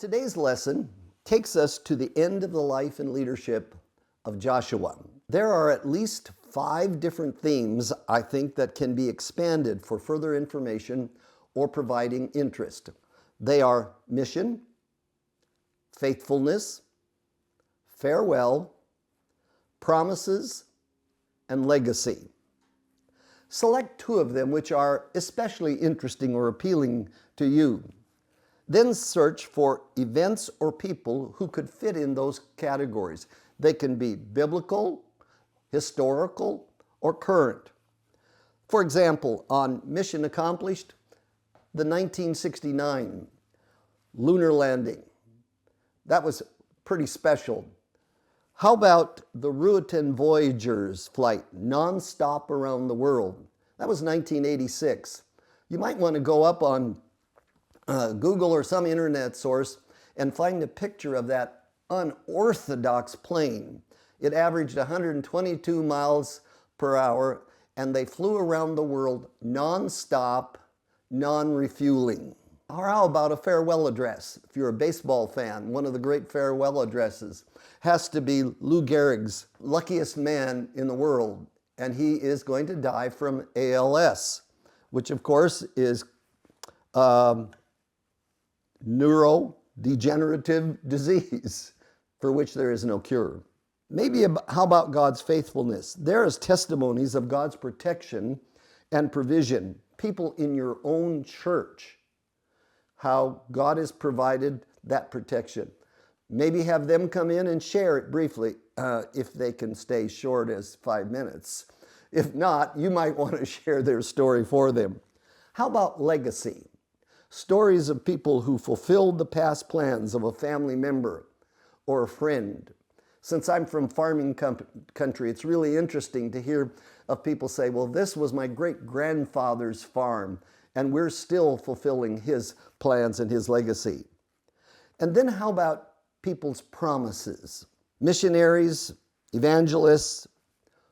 Today's lesson takes us to the end of the life and leadership of Joshua. There are at least 5 different themes, I think, that can be expanded for further information or providing interest. They are mission, faithfulness, farewell, promises, and legacy. Select 2 of them which are especially interesting or appealing to you. Then search for events or people who could fit in those categories. They can be biblical, historical, or current. For example, on Mission Accomplished, the 1969 lunar landing. That was pretty special. How about the Ruijten Voyager's flight, non-stop around the world? That was 1986. You might want to go up on Google or some internet source and find a picture of that unorthodox plane. It averaged 122 miles per hour, and they flew around the world non-stop, non-refueling. Or how about a farewell address? If you're a baseball fan, one of the great farewell addresses has to be Lou Gehrig's, luckiest man in the world, and he is going to die from ALS, which of course is neurodegenerative disease for which there is no cure. Maybe how about God's faithfulness? There is testimonies of God's protection and provision. People in your own church, how God has provided that protection. Maybe have them come in and share it briefly if they can stay short as 5 minutes. If not, you might want to share their story for them. How about legacy? Stories of people who fulfilled the past plans of a family member or a friend. Since I'm from farming country, it's really interesting to hear of people say, well, this was my great-grandfather's farm, and we're still fulfilling his plans and his legacy. And then how about people's promises? Missionaries, evangelists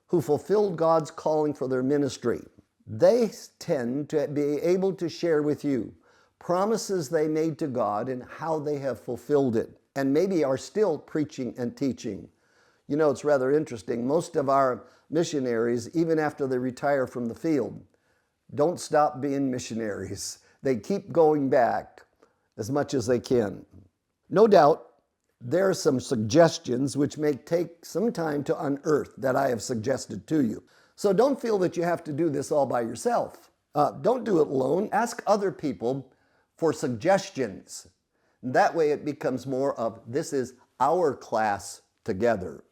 who fulfilled God's calling for their ministry. They tend to be able to share with you promises they made to God and how they have fulfilled it, and maybe are still preaching and teaching. You know, it's rather interesting. Most of our missionaries, even after they retire from the field, don't stop being missionaries. They keep going back as much as they can. No doubt, there are some suggestions which may take some time to unearth that I have suggested to you. So don't feel that you have to do this all by yourself. Don't do it alone. Ask other people for suggestions. That way it becomes more of, this is our class together.